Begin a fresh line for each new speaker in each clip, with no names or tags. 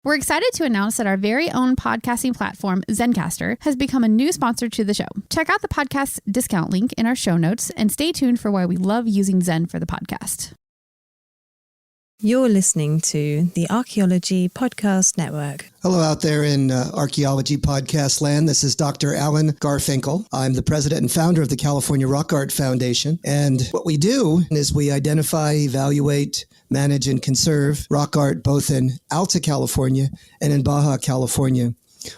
We're excited to announce that our very own podcasting platform, Zencastr, has become a new sponsor to the show. Check out the podcast's discount link in our show notes and stay tuned for why we love using Zen for the podcast.
You're listening to the Archaeology Podcast Network.
Hello out there in Archaeology Podcast land. This is Dr. Alan Garfinkel. I'm the president and founder of the California Rock Art Foundation. And what we do is we identify, evaluate, manage, and conserve rock art both in Alta California and in Baja California.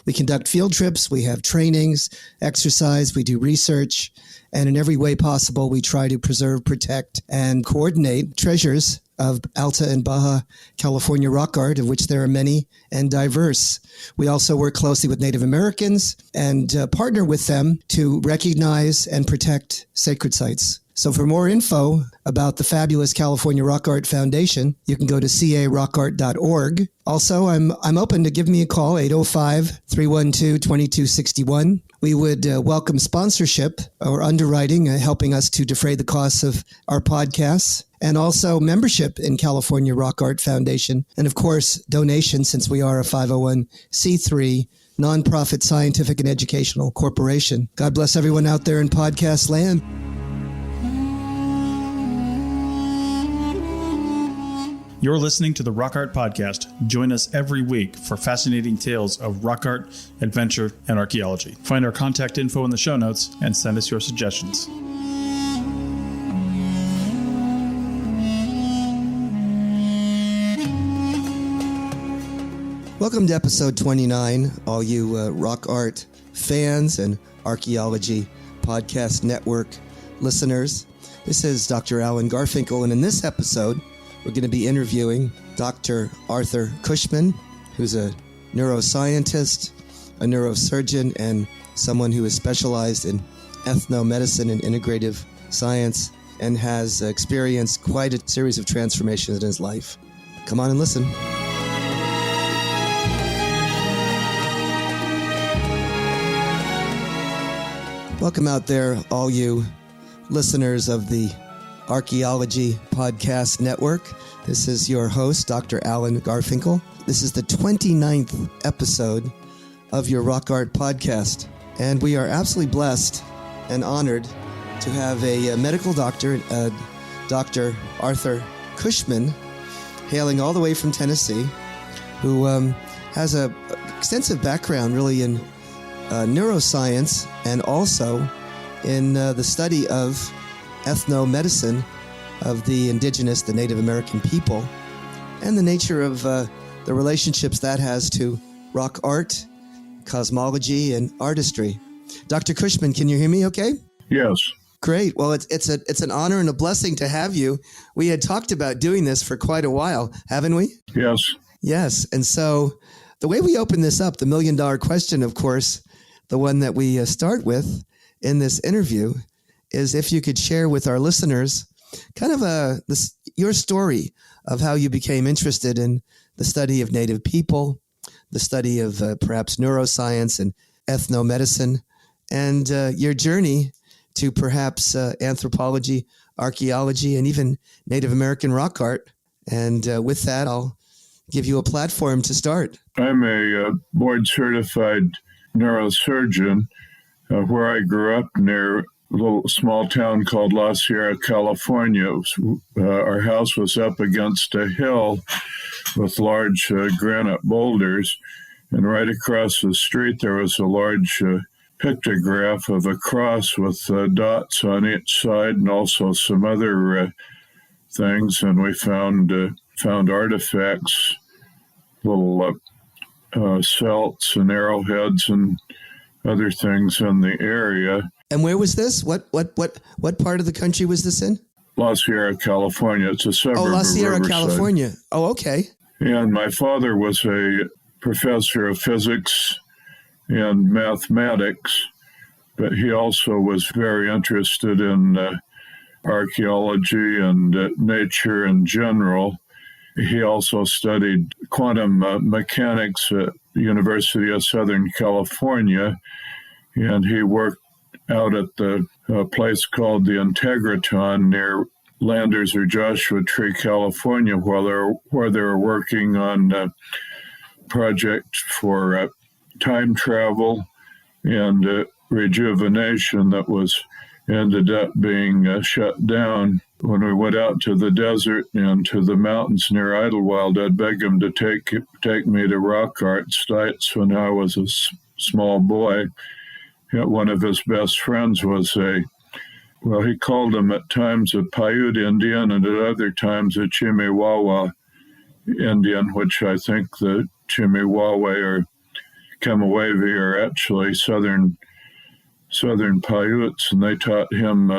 We conduct field trips, we have trainings, exercise, we do research, and in every way possible, we try to preserve, protect, and coordinate treasures of Alta and Baja California rock art, of which there are many and diverse. We also work closely with Native Americans and partner with them to recognize and protect sacred sites. So for more info about the fabulous California Rock Art Foundation, you can go to carockart.org. Also, I'm open to give me a call, 805-312-2261. We would welcome sponsorship or underwriting, helping us to defray the costs of our podcasts, and also membership in California Rock Art Foundation. And of course, donations, since we are a 501c3 nonprofit scientific and educational corporation. God bless everyone out there in podcast land.
You're listening to the Rock Art Podcast. Join us every week for fascinating tales of rock art, adventure, and archaeology. Find our contact info in the show notes and send us your suggestions.
Welcome to episode 29, all you rock art fans and Archaeology Podcast Network listeners. This is Dr. Alan Garfinkel, and in this episode, we're going to be interviewing Dr. Arthur Cushman, who's a neuroscientist, a neurosurgeon, and someone who is specialized in ethnomedicine and integrative science and has experienced quite a series of transformations in his life. Come on and listen. Welcome out there, all you listeners of the Archaeology Podcast Network. This is your host, Dr. Alan Garfinkel. This is the 29th episode of your Rock Art Podcast. And we are absolutely blessed and honored to have a medical doctor, Dr. Arthur Cushman, hailing all the way from Tennessee, who has an extensive background really in neuroscience and also in the study of ethnomedicine of the indigenous, the Native American people, and the nature of the relationships that has to rock art, cosmology, and artistry. Dr. Cushman, can you hear me okay?
Yes.
Great. Well, it's an honor and a blessing to have you. We had talked about doing this for quite a while, haven't we?
Yes.
Yes. And so the way we open this up, the $1,000,000 question, of course, the one that we start with in this interview, is if you could share with our listeners kind of your story of how you became interested in the study of Native people, the study of perhaps neuroscience and ethnomedicine, and your journey to perhaps anthropology, archaeology, and even Native American rock art. And with that, I'll give you a platform to start.
I'm a board-certified neurosurgeon where I grew up near a little small town called La Sierra, California. Our house was up against a hill with large granite boulders, and right across the street there was a large pictograph of a cross with dots on each side and also some other things, and we found artifacts, little celts and arrowheads and other things in the area.
And where was this? What part of the country was this in?
La Sierra, California. It's a suburb of
La Sierra,
Riverside.
California. Oh, okay.
And my father was a professor of physics and mathematics, but he also was very interested in archaeology and nature in general. He also studied quantum mechanics at the University of Southern California, and he worked out at the place called the Integratron near Landers or Joshua Tree, California, where they were working on project for time travel and rejuvenation that ended up being shut down. When we went out to the desert and to the mountains near Idlewild, I'd beg him to take me to rock art sites when I was a small boy. One of his best friends was he called him at times a Paiute Indian and at other times a Chimiwawa Indian, which I think the Chimiwawa or Kamawavi are actually southern Paiutes, and they taught him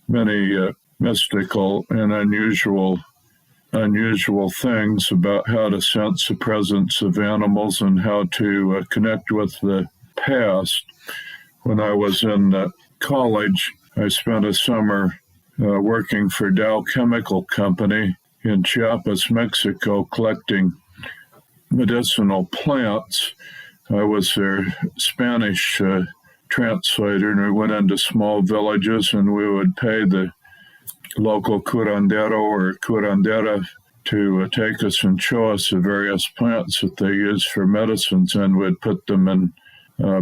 many mystical and unusual things about how to sense the presence of animals and how to connect with the past. When I was in college, I spent a summer working for Dow Chemical Company in Chiapas, Mexico, collecting medicinal plants. I was their Spanish translator, and we went into small villages, and we would pay the local curandero or curandera to take us and show us the various plants that they use for medicines, and we'd put them in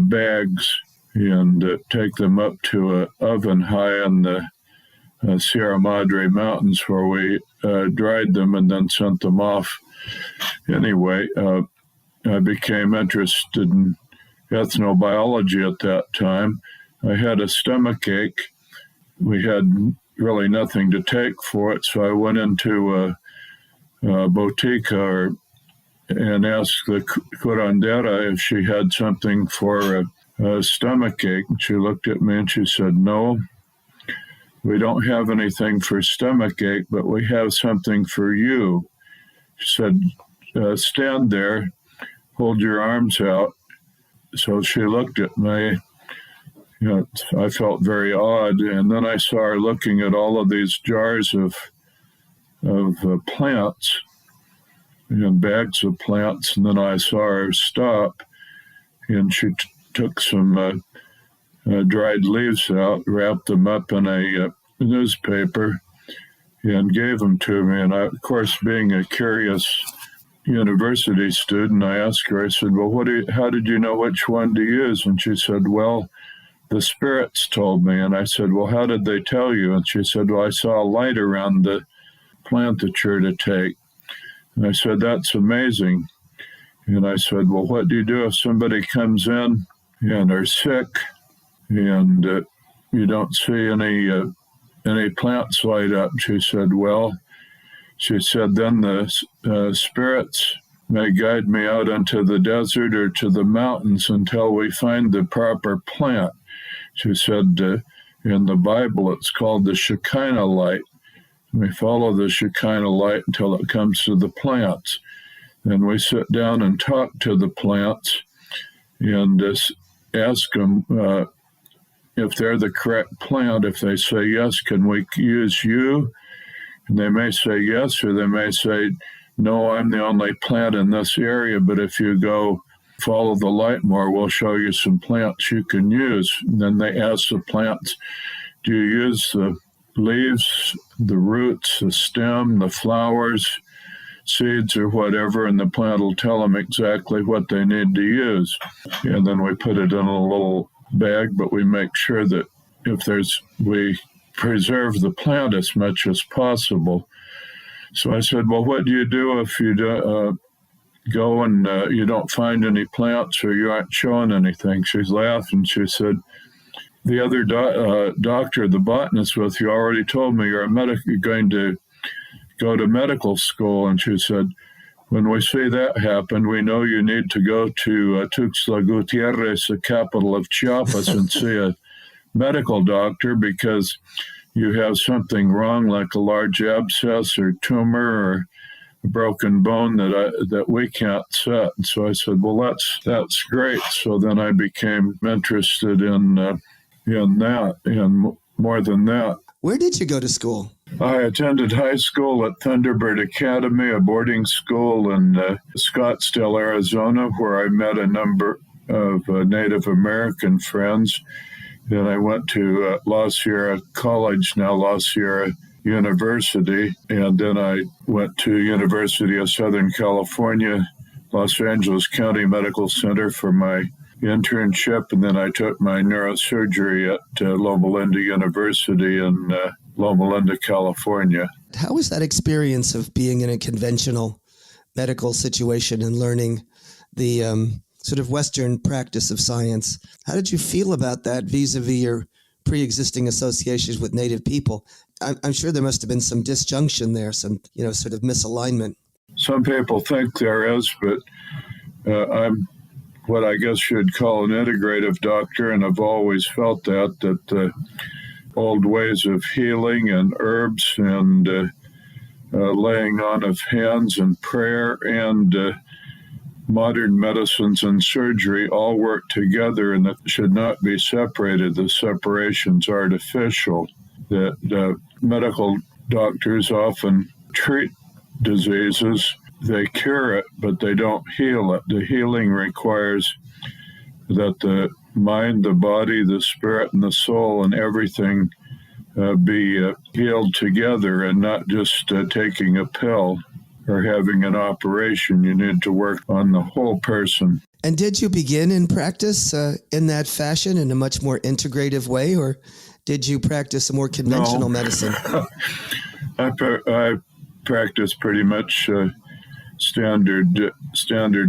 bags and take them up to an oven high in the Sierra Madre Mountains where we dried them and then sent them off. Anyway, I became interested in ethnobiology at that time. I had a stomach ache. We had really nothing to take for it, so I went into a botica and asked the curandera if she had something for a stomach ache. And she looked at me and she said, "No, we don't have anything for stomach ache, but we have something for you." She said, "Stand there, hold your arms out." So she looked at me. I felt very odd, and then I saw her looking at all of these jars of plants and bags of plants, and then I saw her stop, and she took some dried leaves out, wrapped them up in a newspaper, and gave them to me. And I, of course, being a curious university student, I asked her, I said, "Well, how did you know which one to use?" And she said, "Well, the spirits told me." And I said, "Well, how did they tell you?" And she said, "Well, I saw a light around the plant that you're to take." And I said, "That's amazing." And I said, "Well, what do you do if somebody comes in and are sick and you don't see any plants light up?" She said, "Then the spirits may guide me out into the desert or to the mountains until we find the proper plant." She said, "In the Bible, it's called the Shekinah light. We follow the Shekinah light until it comes to the plants. Then we sit down and talk to the plants and ask them if they're the correct plant. If they say yes, can we use you? And they may say yes, or they may say, no, I'm the only plant in this area, but if you go follow the light more, we'll show you some plants you can use." And then they ask the plants, do you use the leaves, the roots, the stem, the flowers, seeds, or whatever? And the plant will tell them exactly what they need to use. And then we put it in a little bag, but we make sure that we preserve the plant as much as possible. So I said, "Well, what do you do if you go and you don't find any plants or you aren't showing anything?" She laughed and she said, "The other doctor, the botanist with you, already told me you're going to go to medical school." And she said, "When we see that happen, we know you need to go to Tuxtla Gutierrez, the capital of Chiapas, and see a medical doctor because you have something wrong, like a large abscess or tumor or a broken bone that we can't set." And so I said, "Well, that's great." So then I became interested in that, and more than that.
Where did you go to school?
I attended high school at Thunderbird Academy, a boarding school in Scottsdale, Arizona, where I met a number of Native American friends. Then I went to La Sierra College, now La Sierra University, and then I went to University of Southern California, Los Angeles County Medical Center for my internship, and then I took my neurosurgery at Loma Linda University in Loma Linda, California.
How was that experience of being in a conventional medical situation and learning the sort of Western practice of science? How did you feel about that vis-a-vis your pre-existing associations with Native people? I'm sure there must have been some disjunction there, some, sort of misalignment.
Some people think there is, but I'm what I guess you'd call an integrative doctor, and I've always felt that old ways of healing and herbs and laying on of hands and prayer and modern medicines and surgery all work together, and that should not be separated. The separation's artificial. That medical doctors often treat diseases, they cure it, but they don't heal it. The healing requires that the mind, the body, the spirit, and the soul and everything be healed together, and not just taking a pill or having an operation. You need to work on the whole person.
And did you begin in practice in that fashion, in a much more integrative way, or did you practice a more conventional medicine?
I practice pretty much standard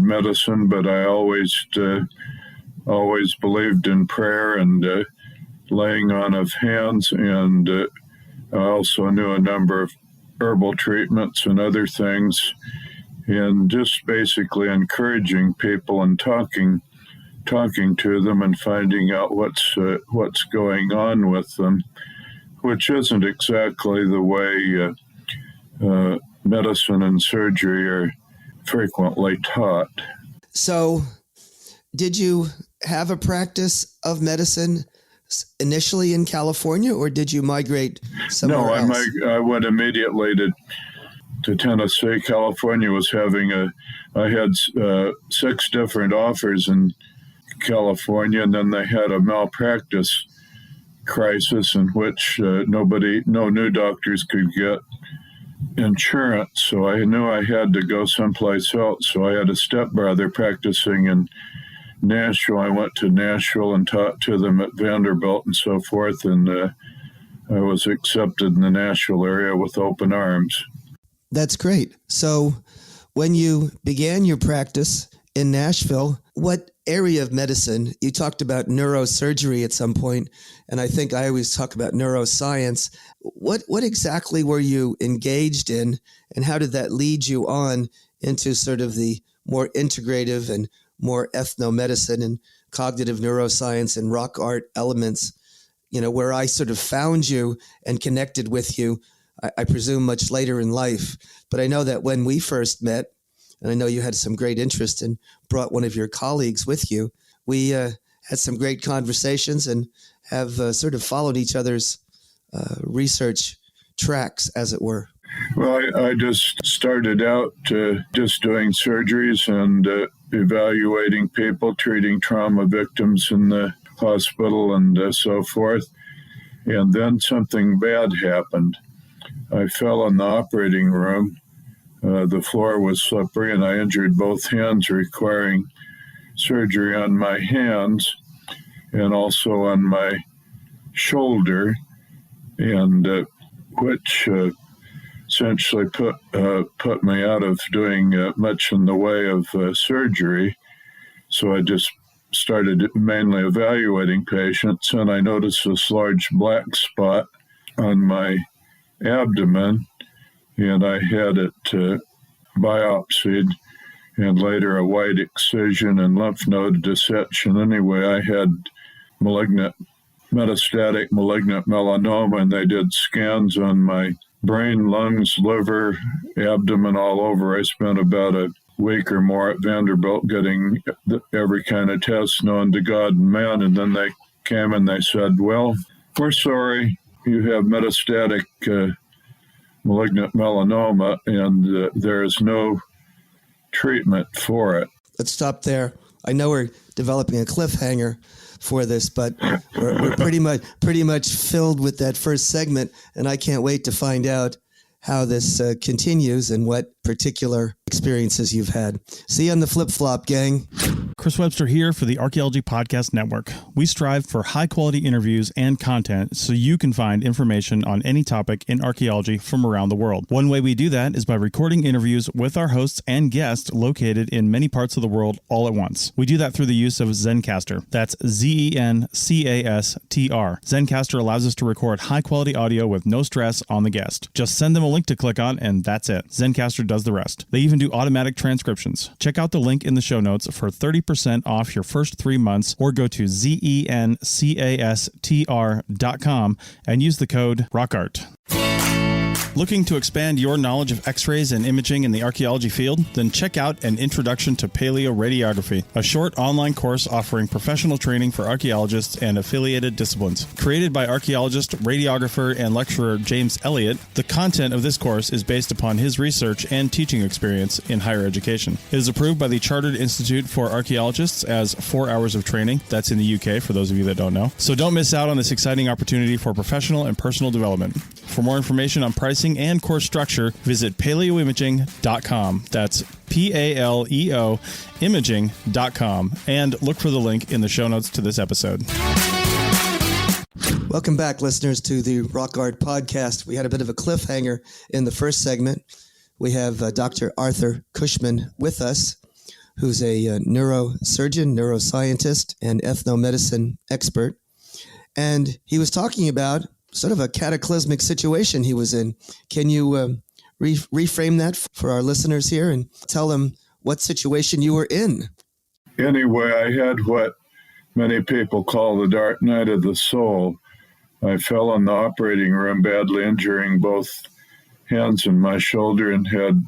medicine, but I always believed in prayer and laying on of hands, and I also knew a number of herbal treatments and other things, and just basically encouraging people and talking to them and finding out what's going on with them, which isn't exactly the way medicine and surgery are frequently taught.
So, did you have a practice of medicine initially in California, or did you migrate somewhere else?
I went immediately to Tennessee. California was I had 6 different offers in California, and then they had a malpractice crisis in which no new doctors could get insurance. So I knew I had to go someplace else. So I had a stepbrother practicing in Nashville. I went to Nashville and taught to them at Vanderbilt and so forth, and I was accepted in the Nashville area with open arms.
That's great. So when you began your practice in Nashville, what area of medicine? You talked about neurosurgery at some point, and I think I always talk about neuroscience. What exactly were you engaged in, and how did that lead you on into sort of the more integrative and more ethnomedicine and cognitive neuroscience and rock art elements, where I sort of found you and connected with you, I presume much later in life. But I know that when we first met, and I know you had some great interest and brought one of your colleagues with you, we had some great conversations and have sort of followed each other's research tracks, as it were.
Well, I just started out just doing surgeries and evaluating people, treating trauma victims in the hospital and so forth. And then something bad happened. I fell in the operating room. The floor was slippery, and I injured both hands, requiring surgery on my hands and also on my shoulder, and which essentially put me out of doing much in the way of surgery. So I just started mainly evaluating patients, and I noticed this large black spot on my abdomen, and I had it biopsied, and later a white excision and lymph node dissection. Anyway, I had metastatic malignant melanoma, and they did scans on my brain, lungs, liver, abdomen, all over. I spent about a week or more at Vanderbilt getting every kind of test known to God and man, and then they came and they said, well, we're sorry, you have metastatic malignant melanoma, and there is no treatment for it.
Let's stop there. I know we're developing a cliffhanger for this, but we're pretty much filled with that first segment, and I can't wait to find out how this continues and what particular experiences you've had. See you on the flip-flop, gang.
Chris Webster here for the Archaeology Podcast Network. We strive for high-quality interviews and content so you can find information on any topic in archaeology from around the world. One way we do that is by recording interviews with our hosts and guests located in many parts of the world all at once. We do that through the use of Zencastr. That's Zencastr. Zencastr allows us to record high-quality audio with no stress on the guest. Just send them a link to click on, and that's it. Zencastr does the rest. They even do automatic transcriptions. Check out the link in the show notes for 30% off your first 3 months, or go to zencastr.com and use the code ROCKART. Looking to expand your knowledge of X-rays and imaging in the archaeology field? Then check out An Introduction to Paleoradiography, a short online course offering professional training for archaeologists and affiliated disciplines. Created by archaeologist, radiographer, and lecturer James Elliott, the content of this course is based upon his research and teaching experience in higher education. It is approved by the Chartered Institute for Archaeologists as 4 hours of training. That's in the UK, for those of you that don't know. So don't miss out on this exciting opportunity for professional and personal development. For more information on pricing and course structure, visit paleoimaging.com. That's PALEO imaging.com, and look for the link in the show notes to this episode.
Welcome back, listeners, to the Rock Art Podcast. We had a bit of a cliffhanger in the first segment. We have Dr. Arthur Cushman with us, who's a neurosurgeon, neuroscientist, and ethnomedicine expert. And he was talking about sort of a cataclysmic situation he was in. Can you reframe that for our listeners here and tell them what situation you were in?
Anyway, I had what many people call the dark night of the soul. I fell in the operating room, badly injuring both hands and my shoulder, and had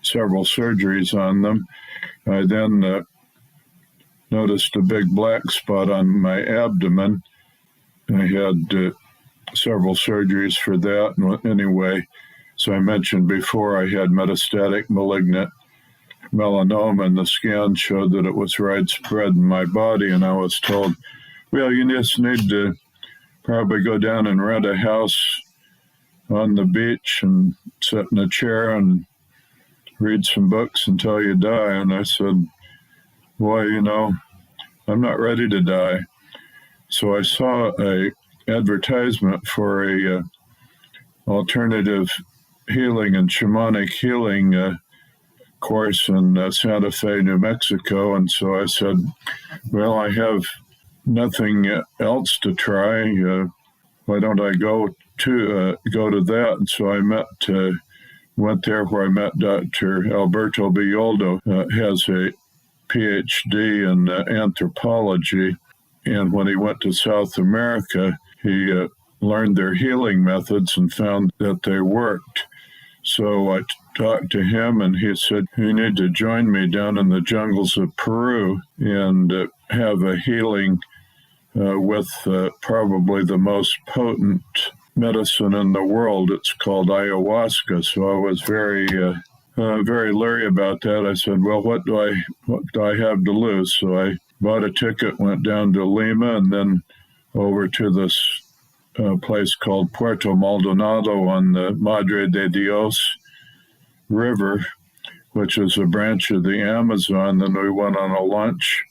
several surgeries on them. I then noticed a big black spot on my abdomen. I had several surgeries for that. Anyway, so I mentioned before I had metastatic malignant melanoma, and the scan showed that it was widespread in my body. And I was told, well, you just need to probably go down and rent a house on the beach and sit in a chair and read some books until you die. And I said, boy, I'm not ready to die. So I saw a advertisement for a alternative healing and shamanic healing course in Santa Fe, New Mexico. And so I said, well, I have nothing else to try. Why don't I go to that? And so I went there, where I met Dr. Alberto Bioldo, has a PhD in anthropology. And when he went to South America, he learned their healing methods and found that they worked. So I talked to him, and he said, you need to join me down in the jungles of Peru and have a healing with probably the most potent medicine in the world. It's called ayahuasca. So I was very leery about that. I said, well, what do I have to lose? So I bought a ticket, went down to Lima, and then over to this place called Puerto Maldonado on the Madre de Dios River, which is a branch of the Amazon. Then we went on a lunch.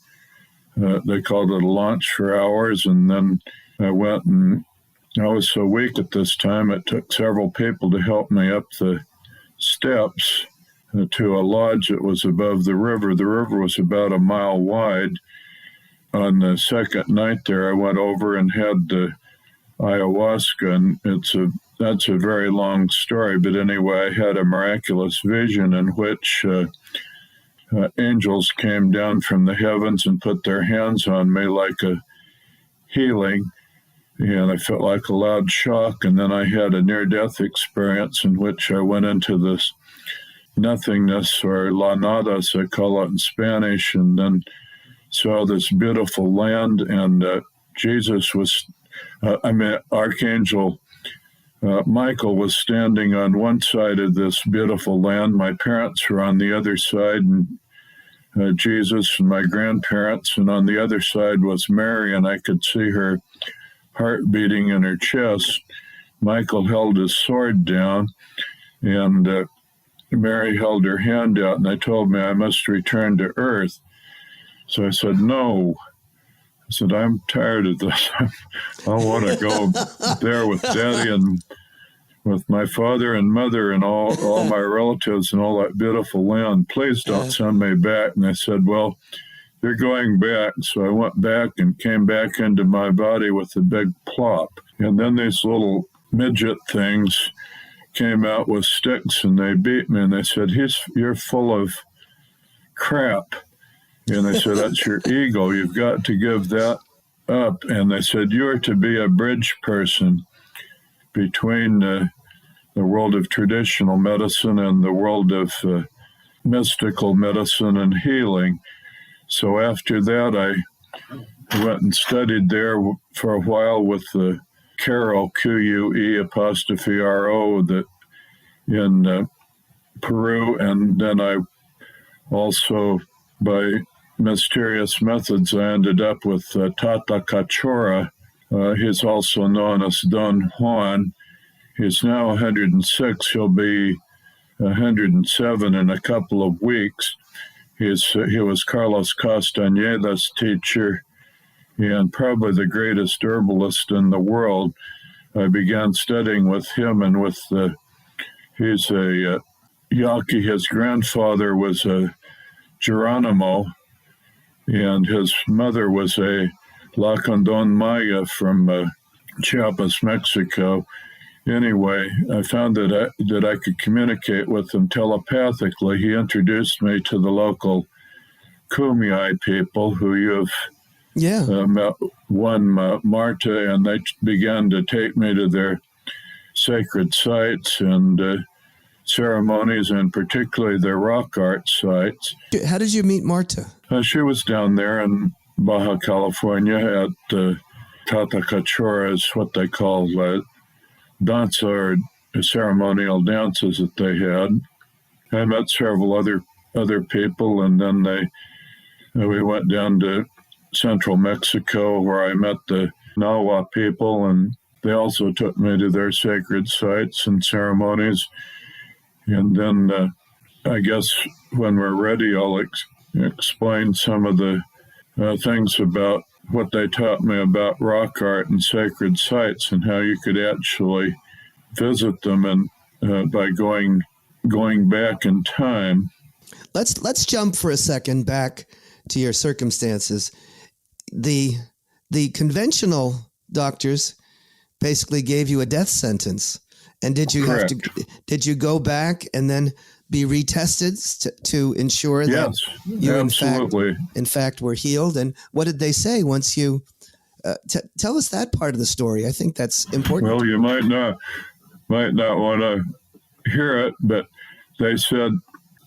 They called it a lunch for hours, and then I went, and I was so weak at this time, it took several people to help me up the steps to a lodge that was above the river. The river was about a mile wide. On the second night there, I went over and had the ayahuasca, and that's a very long story. But anyway, I had a miraculous vision in which angels came down from the heavens and put their hands on me like a healing, and I felt like a loud shock. And then I had a near-death experience in which I went into this nothingness, or la nada, as they call it in Spanish, and then saw this beautiful land, and Jesus was, Archangel Michael was standing on one side of this beautiful land. My parents were on the other side, and Jesus and my grandparents, and on the other side was Mary, and I could see her heart beating in her chest. Michael held his sword down, and Mary held her hand out and they told me I must return to Earth. So I said, no. I said, I'm tired of this. I want to go there with Daddy and with my father and mother and all my relatives and all that beautiful land. Please don't send me back. And I said, well, you're going back. So I went back and came back into my body with a big plop. And then these little midget things came out with sticks and they beat me and they said, you're full of crap. And they said, that's your ego. You've got to give that up. And they said, you're to be a bridge person between the world of traditional medicine and the world of mystical medicine and healing. So after that, I went and studied there for a while with the Quero, Q-U-E'-R-O, in Peru. And then I also, by mysterious methods, I ended up with Tata Cachora. He's also known as Don Juan. He's now 106. He'll be 107 in a couple of weeks. He was Carlos Castañeda's teacher and probably the greatest herbalist in the world. I began studying with him and with he's a Yaqui. His grandfather was a Geronimo, and his mother was a Lacandon Maya from Chiapas, Mexico. Anyway, I found that I could communicate with him telepathically. He introduced me to the local Kumeyaay people who you've met, one Marta, and they began to take me to their sacred sites and ceremonies, and particularly their rock art sites.
How did you meet Marta?
She was down there in Baja California at Tata Cachora, is what they call danza or ceremonial dances that they had. I met several other people, and then we went down to central Mexico where I met the Nahua people, and they also took me to their sacred sites and ceremonies. And then I guess when we're ready, I'll explain some of the things about what they taught me about rock art and sacred sites and how you could actually visit them and by going back in time.
Let's jump for a second back to your circumstances. The conventional doctors basically gave you a death sentence. And did you
Correct.
did you go back and then be retested to ensure that you in fact were healed? And what did they say once you tell us that part of the story? I think that's important.
Well, you might not want to hear it, but they said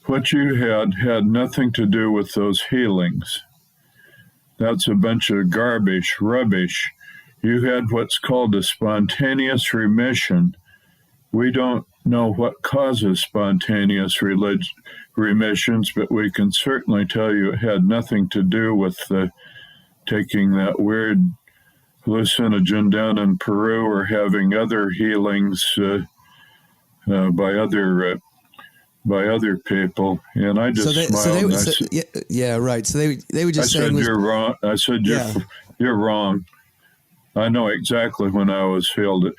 what you had nothing to do with those healings. That's a bunch of rubbish. You had what's called a spontaneous remission. We don't know what causes spontaneous remissions, but we can certainly tell you it had nothing to do with taking that weird hallucinogen down in Peru or having other healings by other people. And I just smiled.
Right. So they were just saying,
you're wrong. I said, you're wrong. I know exactly when I was healed.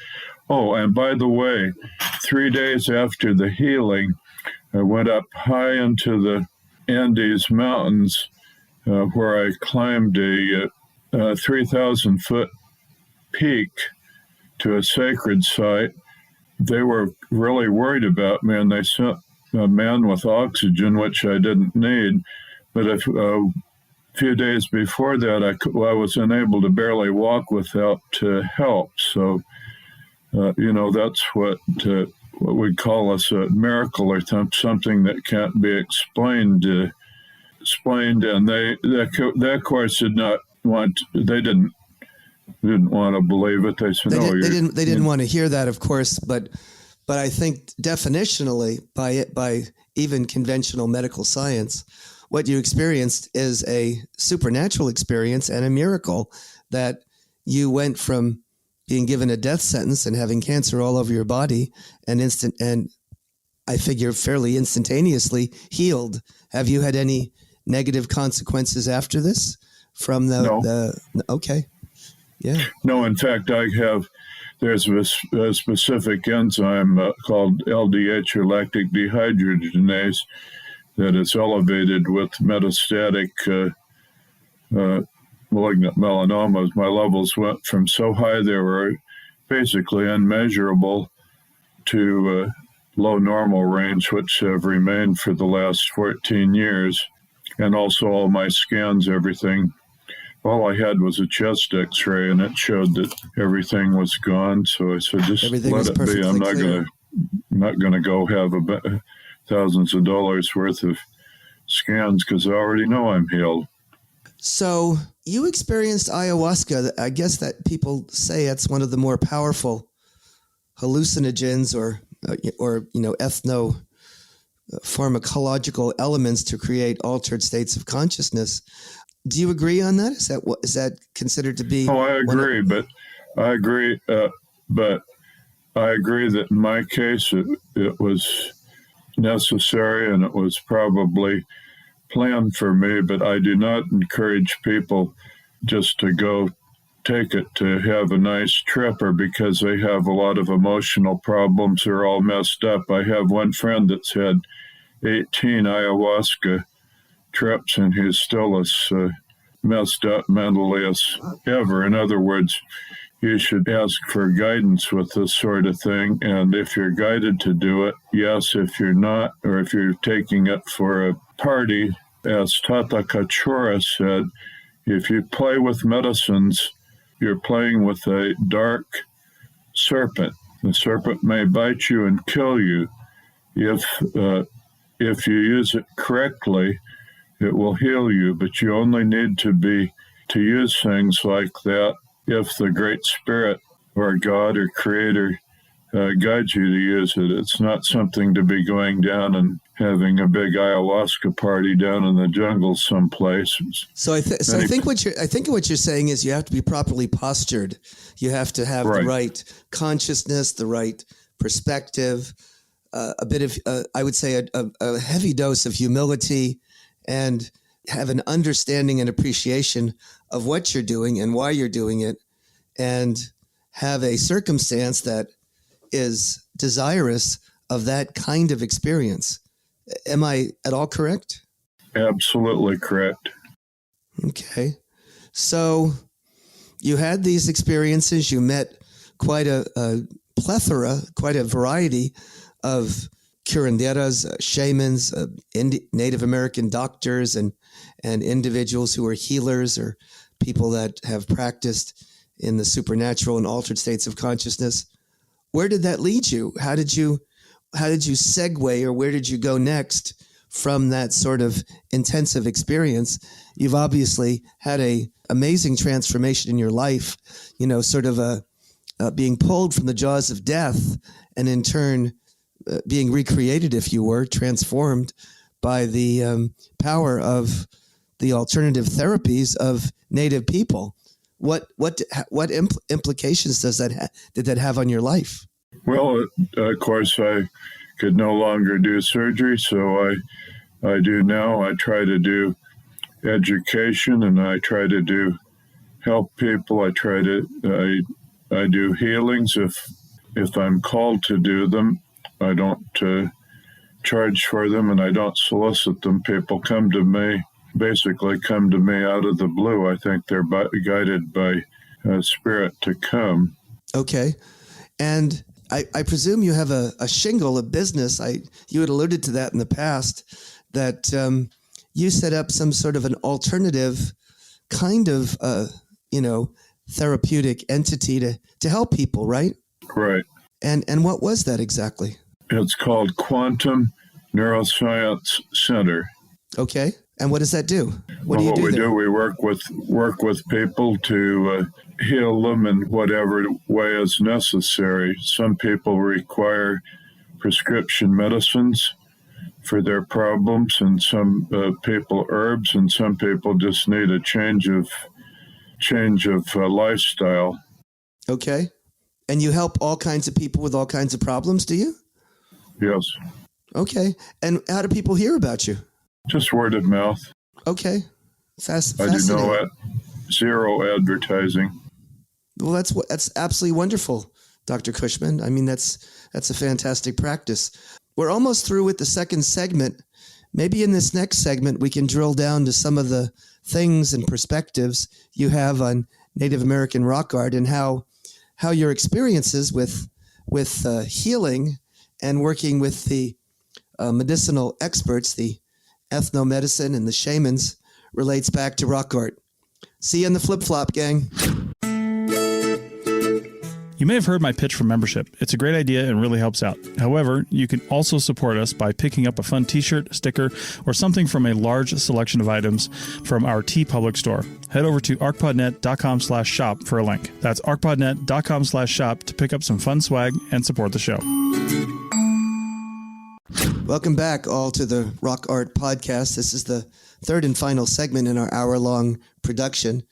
Oh, and by the way, 3 days after the healing, I went up high into the Andes Mountains where I climbed a 3,000-foot peak to a sacred site. They were really worried about me, and they sent a man with oxygen, which I didn't need. But a few days before that, I was unable to barely walk without help. So, that's what we call us a miracle or something that can't be explained. And they of course didn't want to believe it. They said,
they didn't want to hear that, of course, but I think definitionally by even conventional medical science, what you experienced is a supernatural experience and a miracle that you went from being given a death sentence and having cancer all over your body and I figure, fairly instantaneously healed. Have you had any negative consequences after this from
No.
Okay. Yeah.
No, in fact, there's a specific enzyme called LDH, or lactic dehydrogenase, that is elevated with metastatic malignant melanomas. My levels went from so high they were basically unmeasurable to low normal range, which have remained for the last 14 years. And also all my scans, everything, all I had was a chest x-ray, and it showed that everything was gone. So I said, just
Everything
let
was
it be. I'm not going to go have thousands of dollars worth of scans, because I already know I'm healed.
So you experienced ayahuasca. I guess that people say it's one of the more powerful hallucinogens or pharmacological elements to create altered states of consciousness. Do you agree on that? Is that considered to be?
Oh, I agree, but I agree that in my case it was necessary, and it was probably planned for me. But I do not encourage people just to go take it to have a nice trip, or because they have a lot of emotional problems, they're all messed up. I have one friend that's had 18 ayahuasca trips, and he's still as messed up mentally as ever. In other words, you should ask for guidance with this sort of thing. And if you're guided to do it, yes. If you're not, or if you're taking it for a party, as Tata Kachura said, if you play with medicines, you're playing with a dark serpent. The serpent may bite you and kill you. If you use it correctly, it will heal you, but you only need to use things like that if the Great Spirit or God or Creator guides you to use it. It's not something to be going down and having a big ayahuasca party down in the jungle someplace.
So I think what you're saying is you have to be properly postured. You have to have the right consciousness, the right perspective, a bit of I would say a heavy dose of humility, and have an understanding and appreciation of what you're doing and why you're doing it, and have a circumstance that is desirous of that kind of experience. Am I at all correct?
Absolutely correct.
Okay. So you had these experiences, you met quite a plethora, quite a variety of curanderas, shamans, Native American doctors, and individuals who are healers or people that have practiced in the supernatural and altered states of consciousness. Where did that lead you? How did you segue, or where did you go next from that sort of intensive experience? You've obviously had a amazing transformation in your life, sort of being pulled from the jaws of death, and in turn being recreated, if you were, transformed by the power of the alternative therapies of Native people. What implications did that have on your life?
Well, of course, I could no longer do surgery, so I do now. I try to do education, and I try to help people. I do healings if I'm called to do them. I don't charge for them, and I don't solicit them. People come to me out of the blue. I think they're guided by spirit to come.
Okay. And I presume you have a shingle, a business. You had alluded to that in the past, that you set up some sort of an alternative kind of, therapeutic entity to help people, right?
Right.
And what was that exactly?
It's called Quantum Neuroscience Center.
Okay. And what does that do? What
we
there?
do, we work with people to heal them in whatever way is necessary. Some people require prescription medicines for their problems, and some people herbs, and some people just need a change of lifestyle.
Okay. And you help all kinds of people with all kinds of problems, do you?
Yes.
Okay. And how do people hear about you?
Just word of mouth.
Okay.
I
Fascinating.
do no zero advertising.
Well, that's absolutely wonderful, Dr. Cushman. I mean, that's a fantastic practice. We're almost through with the second segment. Maybe in this next segment, we can drill down to some of the things and perspectives you have on Native American rock art and how your experiences with healing and working with the medicinal experts, the ethnomedicine and the shamans, relates back to rock art. See you in the flip-flop, gang.
You may have heard my pitch for membership. It's a great idea and really helps out. However, you can also support us by picking up a fun t-shirt, sticker, or something from a large selection of items from our TeePublic store. Head over to arcpodnet.com/shop for a link. That's arcpodnet.com/shop to pick up some fun swag and support the show.
Welcome back all to the Rock Art Podcast. This is the third and final segment in our hour-long production.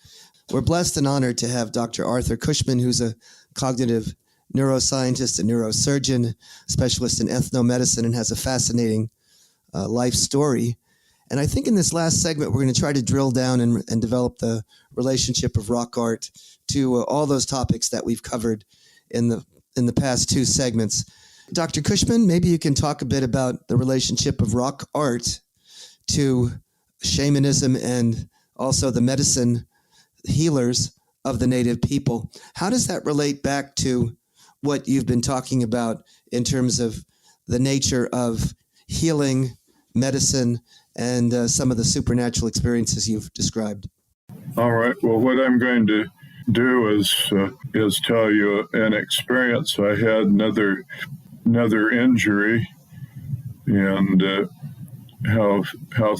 We're blessed and honored to have Dr. Arthur Cushman, who's a cognitive neuroscientist and neurosurgeon, specialist in ethnomedicine, and has a fascinating life story. And I think in this last segment, we're going to try to drill down and develop the relationship of rock art to all those topics that we've covered in the past two segments. Dr. Cushman, maybe you can talk a bit about the relationship of rock art to shamanism and also the medicine healers of the native people. How does that relate back to what you've been talking about in terms of the nature of healing, medicine, and some of the supernatural experiences you've described?
All right. Well, what I'm going to do is tell you an experience. I had another injury and how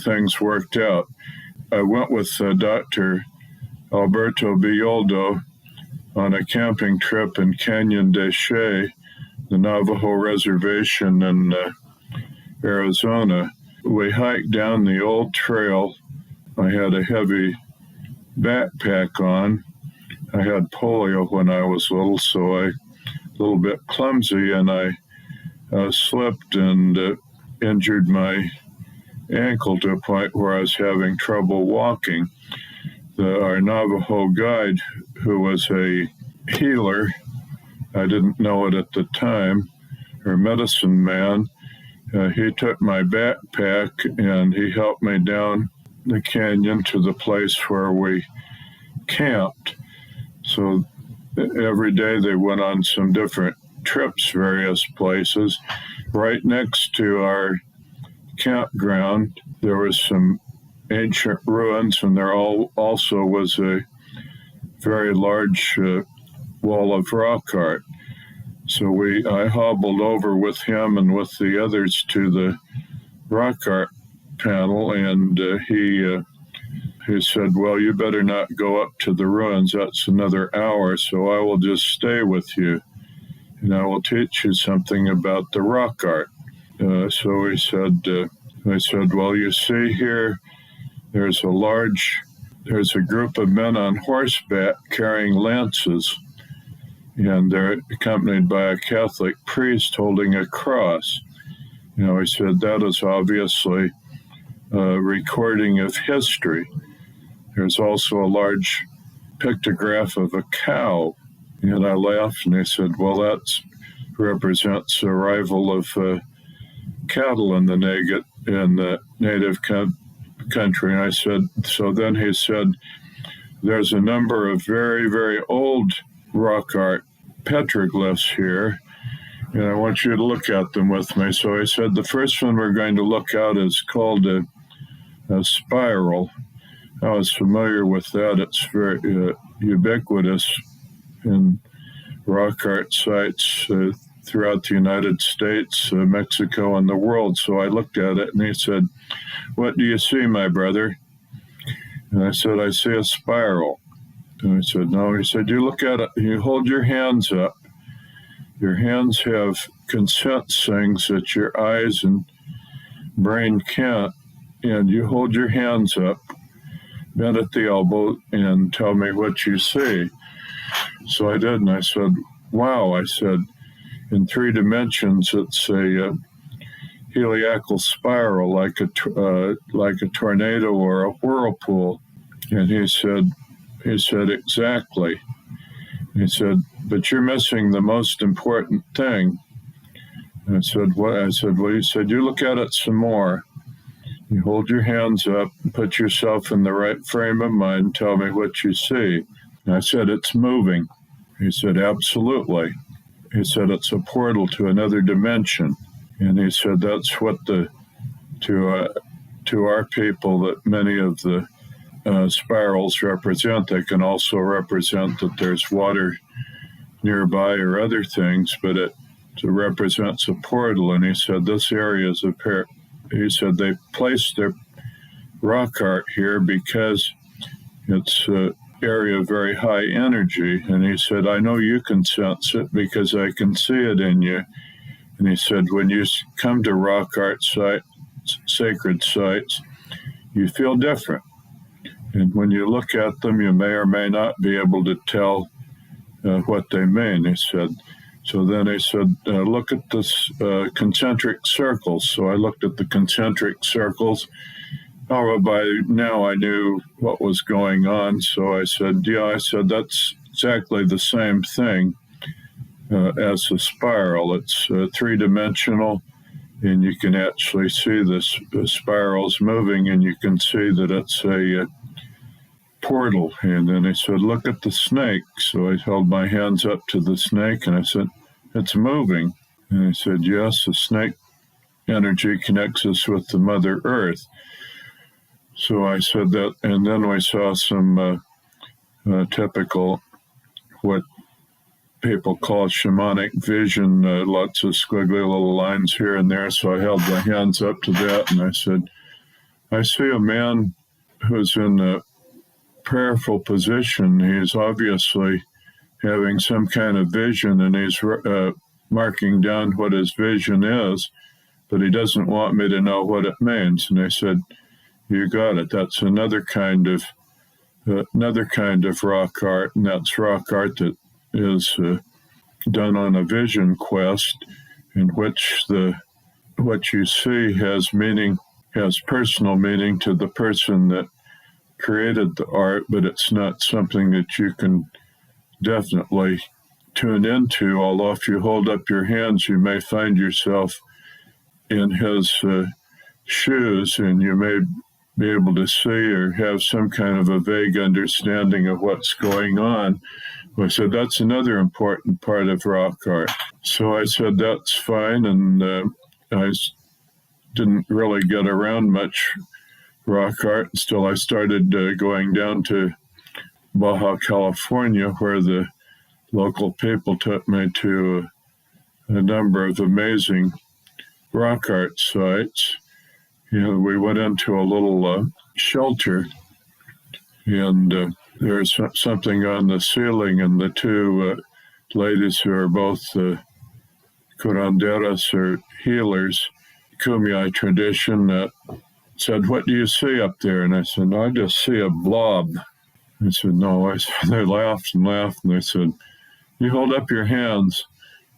things worked out. I went with Dr. Alberto Bioldo on a camping trip in Canyon de Chelly, the Navajo reservation in Arizona. We hiked down the old trail. I had a heavy backpack on. I had polio when I was little, so a little bit clumsy, and I slipped and injured my ankle to a point where I was having trouble walking. Our Navajo guide, who was a healer, I didn't know it at the time, or medicine man, he took my backpack and he helped me down the canyon to the place where we camped. So every day they went on some different trips, various places. Right next to our campground, there was some ancient ruins, and there also was a very large wall of rock art. So I hobbled over with him and with the others to the rock art panel, and he said, well, you better not go up to the ruins. That's another hour, so I will just stay with you, and I will teach you something about the rock art. So I said, well, you see here, there's a group of men on horseback carrying lances, and they're accompanied by a Catholic priest holding a cross. He said, that is obviously a recording of history. There's also a large pictograph of a cow. And I laughed, and he said, well, that represents the arrival of cattle in the native country. And I said, so then he said, there's a number of very, very old rock art petroglyphs here, and I want you to look at them with me. So I said, the first one we're going to look at is called a spiral. I was familiar with that. It's very ubiquitous in rock art sites throughout the United States, Mexico, and the world. So I looked at it, and he said, what do you see, my brother? And I said, I see a spiral. And I said, no. He said, you look at it, you hold your hands up. Your hands have can sense things that your eyes and brain can't. And you hold your hands up, bend at the elbow, and tell me what you see. So I did, and I said, wow. I said, in 3 dimensions, it's a heliacal spiral, like a tornado or a whirlpool. And he said, exactly. He said, but you're missing the most important thing. I said, what? I said, well, he said, you look at it some more. You hold your hands up, put yourself in the right frame of mind, tell me what you see. And I said, it's moving. He said, absolutely. He said, it's a portal to another dimension. And he said, that's what to our people, that many of the spirals represent. They can also represent that there's water nearby or other things, but it represents a portal. And he said, this area is he said, they placed their rock art here because it's an area of very high energy. And he said, I know you can sense it because I can see it in you. And he said, when you come to rock art sites, sacred sites, you feel different. And when you look at them, you may or may not be able to tell what they mean. He said, so then he said, look at this concentric circles. So I looked at the concentric circles. Oh, by now I knew what was going on. So I said, that's exactly the same thing as a spiral. It's three-dimensional, and you can actually see the spirals moving, and you can see that it's a portal. And then he said, look at the snake. So I held my hands up to the snake, and I said, it's moving. And he said, yes, the snake energy connects us with the Mother Earth. So I said that, and then we saw some typical, what people call shamanic vision, lots of squiggly little lines here and there. So I held my hands up to that, and I said, I see a man who's in a prayerful position. He's obviously having some kind of vision, and he's marking down what his vision is, but he doesn't want me to know what it means. And I said, you got it. That's another kind of rock art, and that's rock art that is done on a vision quest, in which what you see has personal meaning to the person that created the art, but it's not something that you can definitely tune into. Although if you hold up your hands, you may find yourself in his shoes, and you may be able to see or have some kind of a vague understanding of what's going on. I said, that's another important part of rock art. So I said, that's fine, and I didn't really get around much rock art until I started going down to Baja California, where the local people took me to a number of amazing rock art sites. We went into a little shelter, and there's something on the ceiling, and the two ladies who are both curanderas, or healers, Kumeyaay tradition, said, what do you see up there? And I said, no, I just see a blob. I said, no. They laughed and laughed, and they said, you hold up your hands,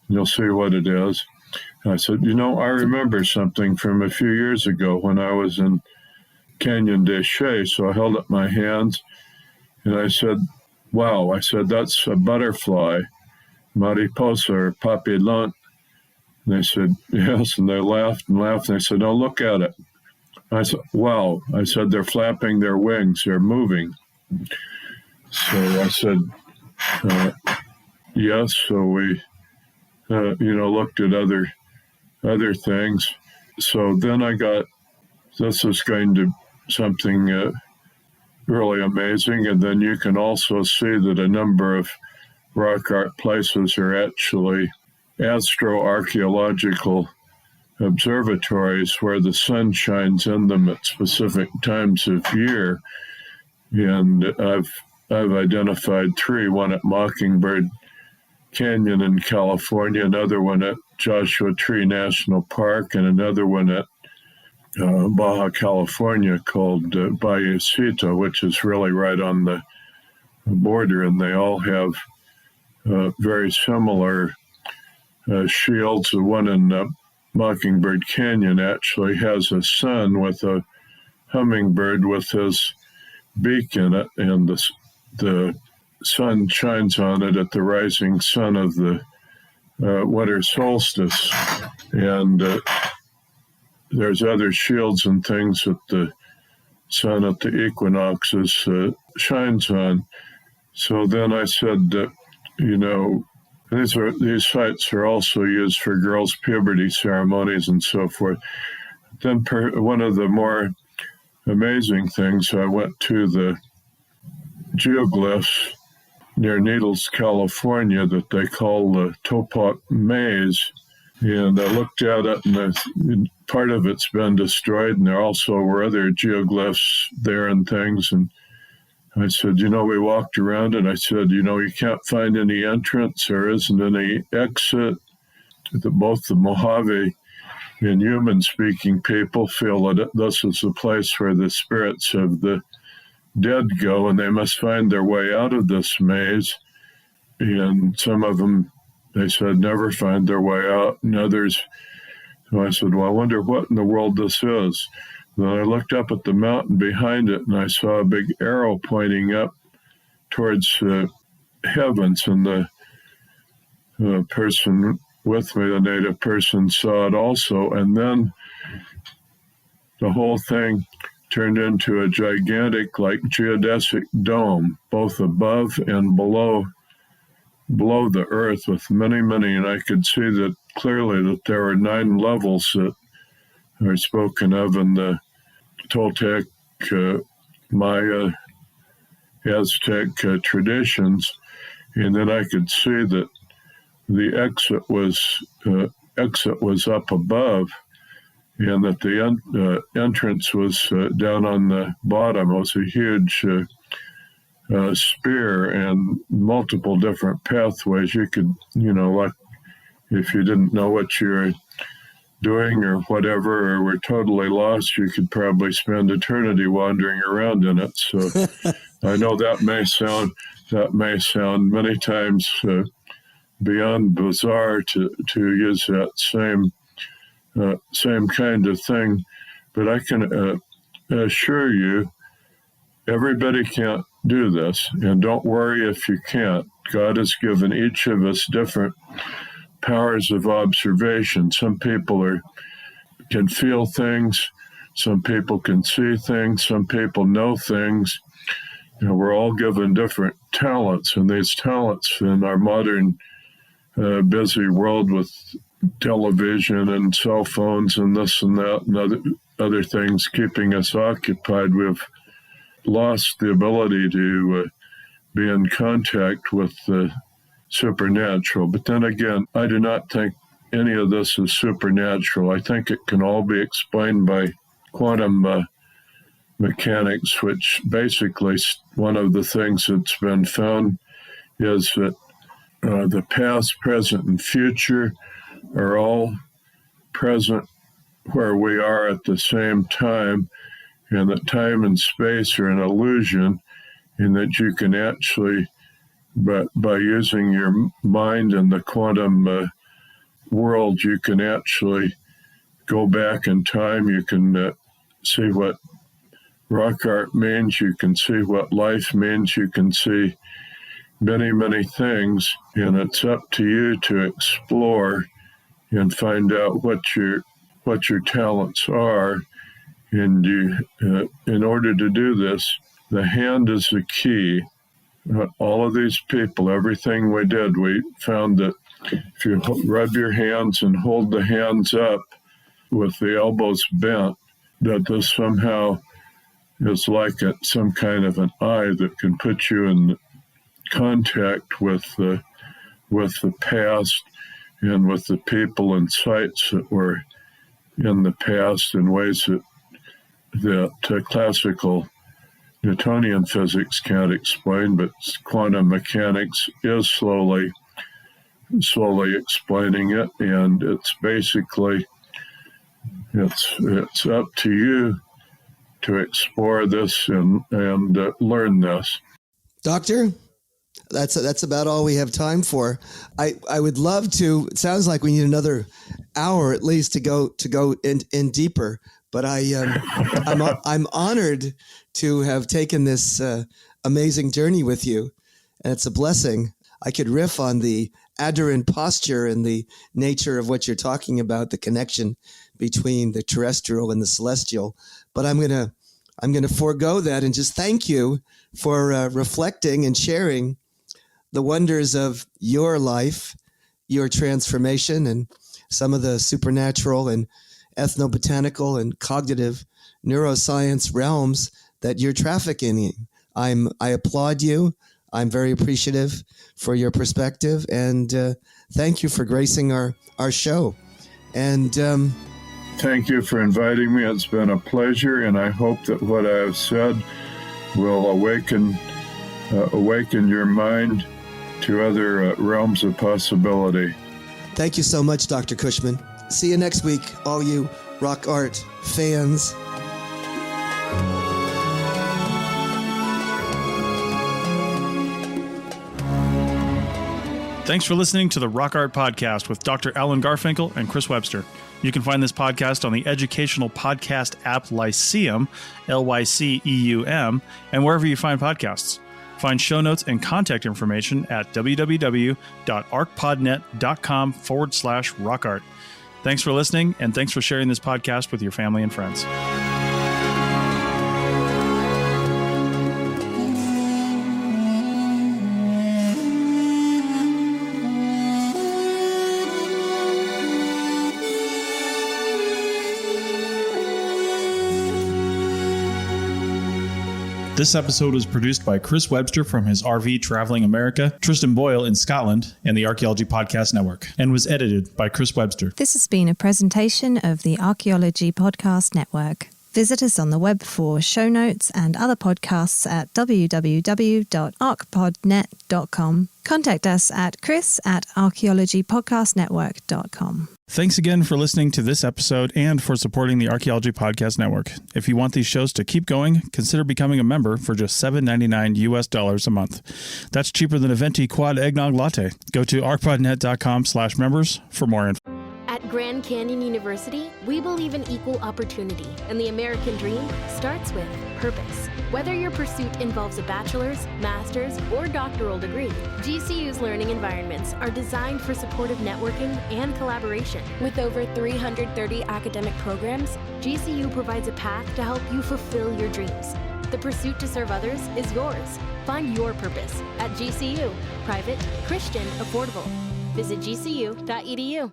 and you'll see what it is. And I said, I remember something from a few years ago when I was in Canyon de Chelly. So I held up my hands, and I said, wow. I said, that's a butterfly, mariposa or papillon. And they said, yes. And they laughed and laughed. And they said, oh, look at it. I said, wow. I said, they're flapping their wings. They're moving. So I said, yes. So we, looked at other things. So then this is going to something really amazing. And then you can also see that a number of rock art places are actually astroarchaeological observatories where the sun shines in them at specific times of year. And I've identified 3, one at Mockingbird Canyon in California, another one at Joshua Tree National Park, and another one at Baja California called Vallecito, which is really right on the border, and they all have very similar shields. The one in Mockingbird Canyon actually has a sun with a hummingbird with his beak in it, and the sun shines on it at the rising sun of the winter solstice. And there's other shields and things that the sun at the equinoxes shines on. So then I said that, these sites are also used for girls' puberty ceremonies and so forth. Then one of the more amazing things, I went to the geoglyphs near Needles, California, that they call the Topak Maze. And I looked at it, and part of it's been destroyed, and there also were other geoglyphs there and things. And I said, we walked around, and I said, you can't find any entrance. There isn't any exit. Both the Mojave and human-speaking people feel that this is the place where the spirits of the dead go, and they must find their way out of this maze. And some of them, they said, never find their way out, and others. So I said, well, I wonder what in the world this is. Then I looked up at the mountain behind it, and I saw a big arrow pointing up towards the heavens, and the person with me, the native person, saw it also. And then the whole thing turned into a gigantic, geodesic dome, both above and below the earth, with many, and I could see that clearly that there were 9 levels that are spoken of in the Toltec, Maya, Aztec traditions. And then I could see that the exit was up above, and that the entrance was down on the bottom. It was a huge spear and multiple different pathways. You could, if you didn't know what you're doing or whatever, or were totally lost, you could probably spend eternity wandering around in it. So I know that may sound many times beyond bizarre to use that same kind of thing, but I can assure you, everybody can't do this, and don't worry if you can't. God has given each of us different powers of observation. Some people can feel things, some people can see things, some people know things. We're all given different talents, and these talents in our modern busy world with television and cell phones and this and that and other things keeping us occupied, we've lost the ability to be in contact with the supernatural. But then again, I do not think any of this is supernatural. I think it can all be explained by quantum mechanics, which basically one of the things that's been found is that the past, present, and future are all present where we are at the same time, and that time and space are an illusion, and that you can actually, but by using your mind in the quantum world, you can actually go back in time. You can see what rock art means. You can see what life means. You can see many things, and it's up to you to explore and find out what your talents are. And you, in order to do this, the hand is the key. All of these people, everything we did, we found that if you rub your hands and hold the hands up with the elbows bent, that this somehow is like some kind of an eye that can put you in contact with the past and with the people and sites that were in the past in ways that classical Newtonian physics can't explain, but quantum mechanics is slowly explaining it. And it's basically, it's up to you to explore this and learn this.
Doctor, That's about all we have time for. I would love to. It sounds like we need another hour at least to go in deeper. But I'm honored to have taken this amazing journey with you, and it's a blessing. I could riff on the adherent posture and the nature of what you're talking about, the connection between the terrestrial and the celestial. But I'm gonna forego that and just thank you for reflecting and sharing the wonders of your life, your transformation, and some of the supernatural and ethnobotanical and cognitive neuroscience realms that you're trafficking in. I applaud you. I'm very appreciative for your perspective, and thank you for gracing our show. And
thank you for inviting me. It's been a pleasure, and I hope that what I have said will awaken your mind to other realms of possibility.
Thank you so much, Dr. Cushman. See you next week, all you rock art fans.
Thanks for listening to the Rock Art Podcast with Dr. Alan Garfinkel and Chris Webster. You can find this podcast on the educational podcast app Lyceum, Lyceum, and wherever you find podcasts. Find show notes and contact information at www.arcpodnet.com/rockart. Thanks for listening, and thanks for sharing this podcast with your family and friends. This episode was produced by Chris Webster from his RV Traveling America, Tristan Boyle in Scotland, and the Archaeology Podcast Network, and was edited by Chris Webster.
This has been a presentation of the Archaeology Podcast Network. Visit us on the web for show notes and other podcasts at www.arcpodnet.com. Contact us at chris@archaeologypodcastnetwork.com.
Thanks again for listening to this episode and for supporting the Archaeology Podcast Network. If you want these shows to keep going, consider becoming a member for just $7.99 US a month. That's cheaper than a venti quad eggnog latte. Go to arcpodnet.com/members for more info.
At Grand Canyon University, we believe in equal opportunity, and the American dream starts with purpose. Whether your pursuit involves a bachelor's, master's, or doctoral degree, GCU's learning environments are designed for supportive networking and collaboration. With over 330 academic programs, GCU provides a path to help you fulfill your dreams. The pursuit to serve others is yours. Find your purpose at GCU. Private, Christian, affordable. Visit gcu.edu.